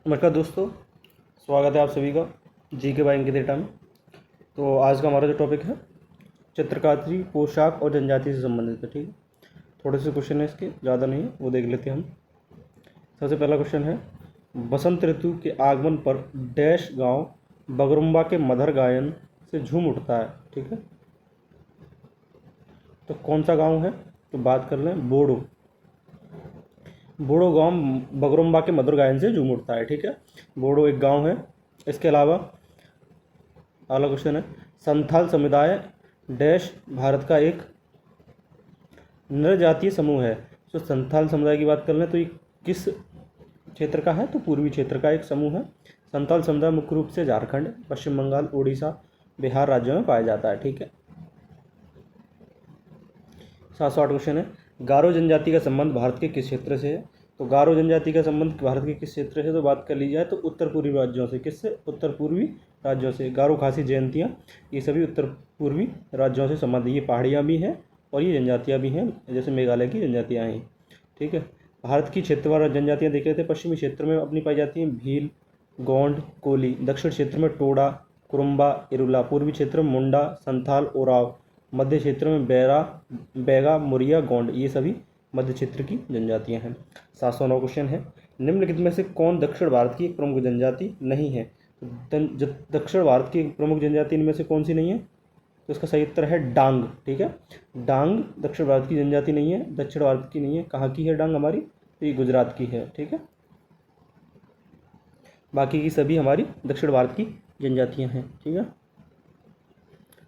नमस्कार दोस्तों, स्वागत है आप सभी का जी के बाई के डेटा में। तो आज का हमारा जो टॉपिक है चित्रकारी, पोशाक और जनजाति से संबंधित है। ठीक है, थोड़े से क्वेश्चन है इसके, ज़्यादा नहीं है, वो देख लेते हैं हम। सबसे पहला क्वेश्चन है, बसंत ऋतु के आगमन पर डैश गांव बगरुम्बा के मधुर गायन से झूम उठता है। ठीक है, तो कौन सा गांव है? तो बात कर लें बोडो। बोडो गांव बगरुम्बा के मधुर गायन से झूम उठता है। ठीक है, बोडो एक गांव है। इसके अलावा अगला क्वेश्चन है, संथाल समुदाय डैश भारत का एक नृजातीय समूह है। तो संथाल समुदाय की बात कर लें तो ये किस क्षेत्र का है? तो पूर्वी क्षेत्र का एक समूह है। संथाल समुदाय मुख्य रूप से झारखंड, पश्चिम बंगाल, उड़ीसा, बिहार राज्यों में पाया जाता है। ठीक है, 708 क्वेश्चन है, गारो जनजाति का संबंध भारत के किस क्षेत्र से है? तो गारो जनजाति का संबंध भारत के किस क्षेत्र से तो बात कर ली जाए तो उत्तर पूर्वी राज्यों से। किससे? उत्तर पूर्वी राज्यों से। गारो खासी जयंतियाँ ये सभी उत्तर पूर्वी राज्यों से संबंध, ये पहाड़ियाँ भी हैं और ये जनजातियाँ भी हैं, जैसे मेघालय की जनजातियाँ हैं। ठीक है, भारत की क्षेत्रवार जनजातियाँ देख रहे थे। पश्चिमी क्षेत्र में अपनी पाई जाती हैं भील, गोंड, कोली। दक्षिण क्षेत्र में टोडा, कुरुम्बा, इरुला। पूर्वी क्षेत्र में मुंडा, संथाल, ओराव। मध्य क्षेत्र में बैगा, मुरिया, गोंड। ये सभी मध्य क्षेत्र की जनजातियां हैं। 709 क्वेश्चन है, निम्नलिखित में से कौन दक्षिण भारत की एक प्रमुख जनजाति नहीं है? तो दक्षिण भारत की प्रमुख जनजाति इनमें से कौन सी नहीं है? तो इसका सही उत्तर है डांग। ठीक है, डांग दक्षिण भारत की जनजाति नहीं है, दक्षिण भारत की नहीं है। कहाँ की है डांग हमारी? तो ये गुजरात की है। ठीक है, बाकी की सभी हमारी दक्षिण भारत की जनजातियां हैं। ठीक है,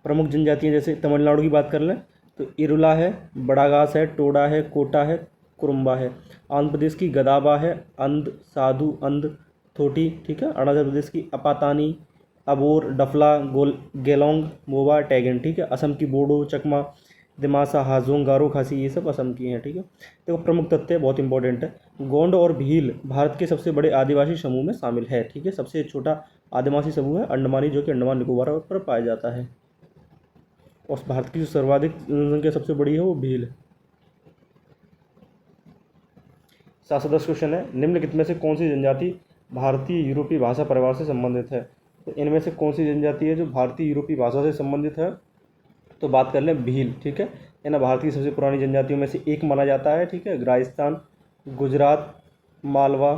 प्रमुख जनजातियां जैसे तमिलनाडु की बात कर लें तो इरुला है, बड़ागास है, टोडा है, कोटा है, कुरुम्बा है। आंध्र प्रदेश की गदाबा है, अंध, साधु, अंध, थोटी। ठीक है, अरुणाचल प्रदेश की अपातानी, अबोर, डफला, गेलोंग, मोबा, टैगन। ठीक है, असम की बोडो, चकमा, दिमासा, हाजोंग, गारो, खासी, ये सब असम की हैं। ठीक है, देखो प्रमुख तथ्य बहुत इंपॉर्टेंट है। गोंड और भील भारत के सबसे बड़े आदिवासी समूह में शामिल है। ठीक है, सबसे छोटा आदिवासी समूह है अंडमानी, जो कि अंडमान निकोबार पर पाया जाता है। और भारत की जो सर्वाधिक जनसंख्या सबसे बड़ी है वो भील है। 710 क्वेश्चन है, निम्नलिखित में से कौन सी जनजाति भारतीय यूरोपीय भाषा परिवार से संबंधित है? तो इनमें से कौन सी जनजाति है जो भारतीय यूरोपीय भाषा से संबंधित है? तो बात कर लें भील। ठीक है, ये ना भारत की सबसे पुरानी जनजातियों में से एक माना जाता है। ठीक है, राजस्थान, गुजरात, मालवा,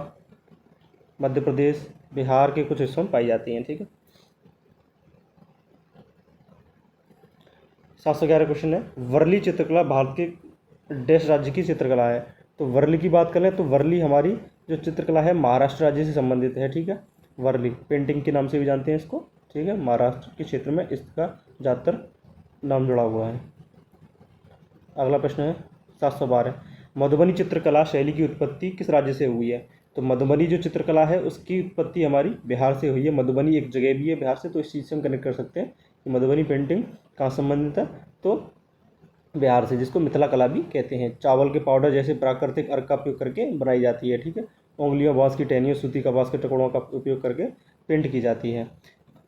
मध्य प्रदेश, बिहार के कुछ हिस्सों में पाई जाती हैं। ठीक है, 711 क्वेश्चन है, वर्ली चित्रकला भारत के डैश राज्य की चित्रकला है? तो वर्ली की बात करें तो वर्ली हमारी जो चित्रकला है महाराष्ट्र राज्य से संबंधित है। ठीक है, वर्ली पेंटिंग के नाम से भी जानते हैं इसको। ठीक है, महाराष्ट्र के क्षेत्र में इसका ज़्यादातर नाम जुड़ा हुआ है। अगला प्रश्न है 712, मधुबनी चित्रकला शैली की उत्पत्ति किस राज्य से हुई है? तो मधुबनी जो चित्रकला है उसकी उत्पत्ति हमारी बिहार से हुई है। मधुबनी एक जगह भी है बिहार से, तो इस चीज़ से हम कनेक्ट कर सकते हैं कि मधुबनी पेंटिंग कहाँ संबंधित है? तो बिहार से, जिसको मिथिला कला भी कहते हैं। चावल के पाउडर जैसे प्राकृतिक अर्क का उपयोग करके बनाई जाती है। ठीक है, उंगलियों, बाँस की टहनियों, सूती कपास के टुकड़ों का उपयोग करके पेंट की जाती है।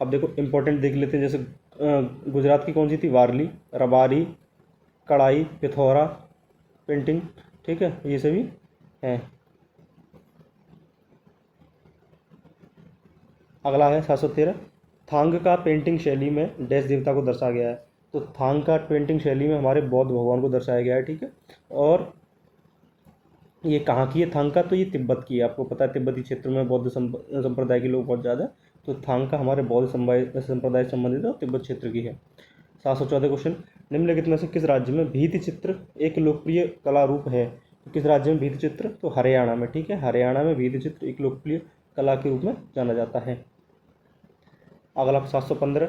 अब देखो इंपॉर्टेंट देख लेते हैं, जैसे गुजरात की कौन सी थी? वारली, रबारी, कढ़ाई, पिथौरा पेंटिंग। ठीक है, ये सभी हैं। अगला है 713, थांग का पेंटिंग शैली में डैश देवता को दर्शाया गया है? तो थांग का पेंटिंग शैली में हमारे बौद्ध भगवान को दर्शाया गया है। ठीक है, और ये कहाँ की है थांग का? तो ये तिब्बत की है। आपको पता है तिब्बती क्षेत्र में बौद्ध संप्रदाय के लोग बहुत ज़्यादा है, तो थांग का हमारे बौद्ध संप्रदाय से संबंधित है और तिब्बत क्षेत्र की है। 714 क्वेश्चन, निम्नलिखित में से किस राज्य में भित्ति चित्र एक लोकप्रिय कला रूप है? तो किस राज्य में भित्ति चित्र? तो हरियाणा में। ठीक है, हरियाणा में भित्ति चित्र एक लोकप्रिय कला के रूप में जाना जाता है। अगला 715,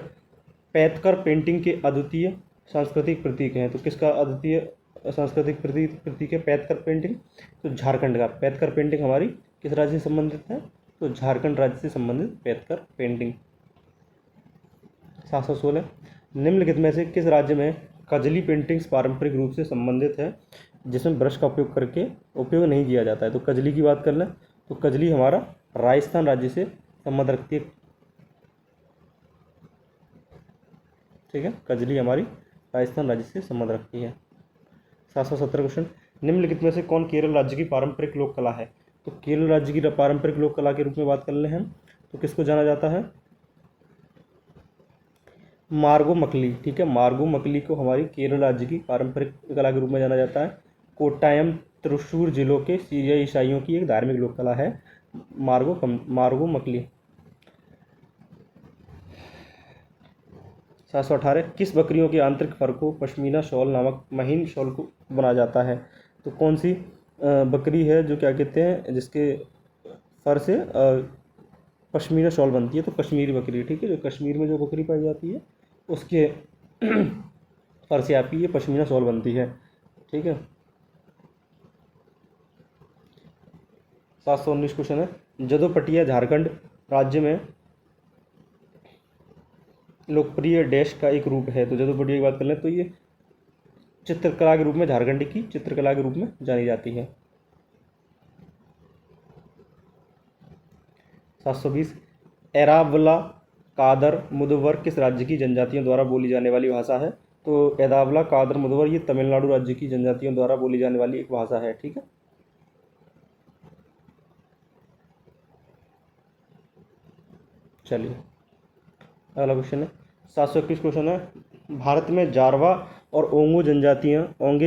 पैतकर पेंटिंग के अद्वितीय सांस्कृतिक प्रतीक हैं? तो किसका अद्वितीय सांस्कृतिक प्रतीक है पैतकर पेंटिंग? तो झारखंड का। पैतकर पेंटिंग हमारी किस राज्य से संबंधित है? तो झारखंड राज्य से संबंधित पैतकर पेंटिंग। 716, निम्नलिखित में से किस राज्य में कजली पेंटिंग्स पारंपरिक रूप से संबंधित है जिसमें ब्रश का उपयोग नहीं किया जाता है? तो कजली की बात कर लें तो कजली हमारा राजस्थान राज्य से संबंध रखती है। ठीक है, कजली हमारी राजस्थान राज्य से संबंध रखती है। 717 क्वेश्चन, निम्नलिखित में से कौन केरल राज्य की पारंपरिक लोक कला है? तो केरल राज्य की पारंपरिक लोक कला के रूप में बात कर ले हम तो किसको जाना जाता है? मार्गो मकली, ठीक है। मार्गो मकली को हमारी केरल राज्य की पारंपरिक कला के रूप में जाना जाता है। कोट्टायम त्रिशूर जिलों के सीरिया ईसाइयों की एक धार्मिक लोक कला है मार्गो मकली। 718 किस बकरियों के आंतरिक फर को पश्मीना शॉल नामक महीन शॉल को बनाया जाता है? तो कौन सी बकरी है जो क्या कहते हैं जिसके फर से पश्मीना शॉल बनती है? तो कश्मीरी बकरी, ठीक है। जो कश्मीर में जो बकरी पाई जाती है उसके फर से आपकी ये पश्मीना शॉल बनती है, ठीक है। 719 क्वेश्चन है जदोपटिया झारखंड राज्य में लोकप्रिय डैश का एक रूप है। तो जदोपटिया की बात कर लें तो ये चित्रकला के रूप में, झारखंड की चित्रकला के रूप में जानी जाती है। 720 एरावला कादर मुदव्वर किस राज्य की जनजातियों द्वारा बोली जाने वाली भाषा है? तो एदावला कादर मुदव्वर ये तमिलनाडु राज्य की जनजातियों द्वारा बोली जाने वाली एक भाषा है, ठीक है। चलिए अगला क्वेश्चन है 721 क्वेश्चन है भारत में जारवा और ओंगे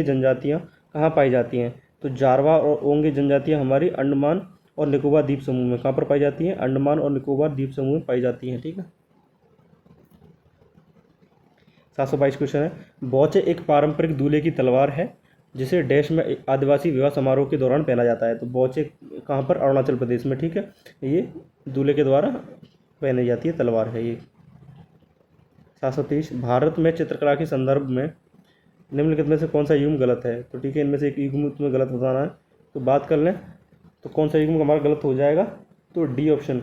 जनजातियाँ कहाँ पाई जाती हैं? तो जारवा और ओंगे जनजातियाँ हमारी अंडमान और निकोबार द्वीप समूह में कहाँ पर पाई जाती हैं? अंडमान और निकोबार द्वीप समूह में पाई जाती हैं, ठीक है। 722 क्वेश्चन है बौचे एक पारंपरिक दूल्हे की तलवार है जिसे डैश में आदिवासी विवाह समारोह के दौरान पहना जाता है। तो बौचे कहाँ पर? अरुणाचल प्रदेश में, ठीक है। ये दूल्हे के द्वारा पहनी जाती है तलवार है ये। 723 भारत में चित्रकला के संदर्भ में निम्नलिखित में से कौन सा युग्म गलत है? तो ठीक है, इनमें से एक युग्म तुम्हें गलत बताना है। तो बात कर लें तो कौन सा युग्म हमारा गलत हो जाएगा? तो डी ऑप्शन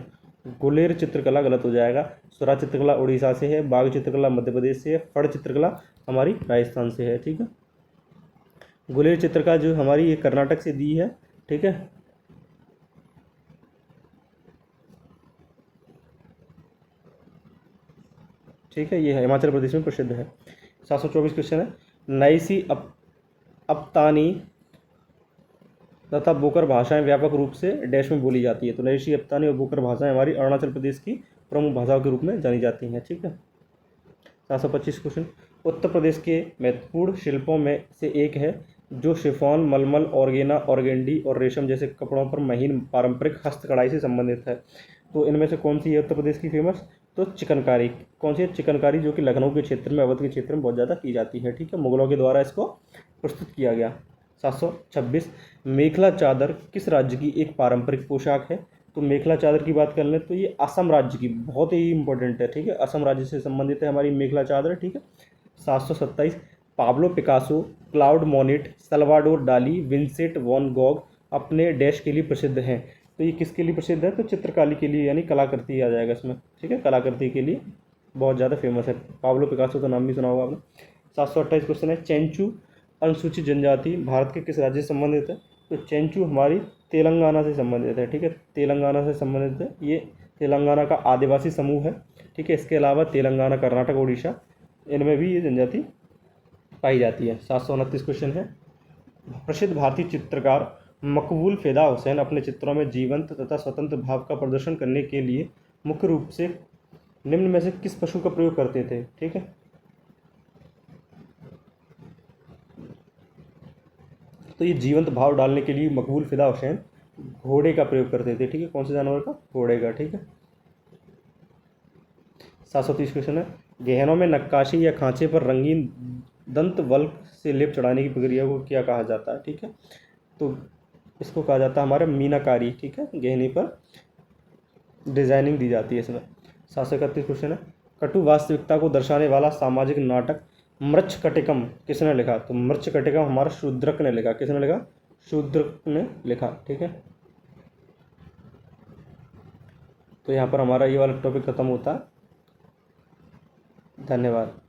गुलेर चित्रकला गलत हो जाएगा। स्वरा चित्रकला उड़ीसा से है, बाघ चित्रकला मध्य प्रदेश से है, फड़ चित्रकला हमारी राजस्थान से है, ठीक है। गुलेर चित्रकला जो हमारी ये कर्नाटक से दी है, ठीक है। ठीक है, ये हिमाचल प्रदेश में प्रसिद्ध है। 724 क्वेश्चन है नाइसी अप्तानी तथा बोकर भाषाएं व्यापक रूप से डैश में बोली जाती है। तो नाइसी अप्तानी और बोकर भाषाएं हमारी अरुणाचल प्रदेश की प्रमुख भाषाओं के रूप में जानी जाती हैं, ठीक है। 725 क्वेश्चन उत्तर प्रदेश के महत्वपूर्ण शिल्पों में से एक है जो शिफॉन, मलमल, ऑर्गेना, ऑर्गेंडी और रेशम जैसे कपड़ों पर महीन पारंपरिक हस्तकढ़ाई से संबंधित है। तो इनमें से कौन सी है उत्तर प्रदेश की फेमस? तो चिकनकारी। कौन सी है? चिकनकारी, जो कि लखनऊ के क्षेत्र में, अवध के क्षेत्र में बहुत ज़्यादा की जाती है, ठीक है। मुगलों के द्वारा इसको प्रस्तुत किया गया। 726 मेखला चादर किस राज्य की एक पारंपरिक पोशाक है? तो मेखला चादर की बात कर लें तो ये असम राज्य की बहुत ही इंपॉर्टेंट है, ठीक है। असम राज्य से संबंधित है हमारी मेखला चादर, ठीक है। 727 Pablo Picasso, Claude Monet, Salvador Dali, Vincent van Gogh अपने डैश के लिए प्रसिद्ध हैं। तो ये किसके लिए प्रसिद्ध है? तो चित्रकारी के लिए, यानी कलाकृति आ जाएगा इसमें, ठीक है। कलाकृति के लिए बहुत ज़्यादा फेमस है। पाब्लो पिकासो तो नाम भी सुना होगा आपने। 728 क्वेश्चन है चेंचू अनुसूचित जनजाति भारत के किस राज्य से संबंधित है? तो चेंचू हमारी तेलंगाना से संबंधित है, ठीक है। तेलंगाना से संबंधित है, ये तेलंगाना का आदिवासी समूह है, ठीक है। इसके अलावा तेलंगाना, कर्नाटक, उड़ीसा इनमें भी ये जनजाति पाई जाती है। 729 क्वेश्चन है प्रसिद्ध भारतीय चित्रकार मकबूल फिदा हुसैन अपने चित्रों में जीवंत तथा स्वतंत्र भाव का प्रदर्शन करने के लिए मुख्य रूप से निम्न में से किस पशु का प्रयोग करते थे? ठीक है, तो ये जीवंत भाव डालने के लिए मकबूल फिदा हुसैन घोड़े का प्रयोग करते थे, ठीक है। कौन से जानवर का? घोड़े का, ठीक है। 730 क्वेश्चन है गहनों में नक्काशी या खांचे पर रंगीन दंत वल्क से लेप चढ़ाने की प्रक्रिया को क्या कहा जाता है? ठीक है, तो इसको कहा जाता है हमारा मीनाकारी, ठीक है। गहने पर डिजाइनिंग दी जाती है इसमें। 731 क्वेश्चन है कटु वास्तविकता को दर्शाने वाला सामाजिक नाटक मृच्छकटिकम किसने लिखा? तो मृच्छकटिकम हमारा शूद्रक ने लिखा। किसने लिखा? शूद्रक ने लिखा, ठीक है। तो यहाँ पर हमारा ये वाला टॉपिक खत्म होता है। धन्यवाद।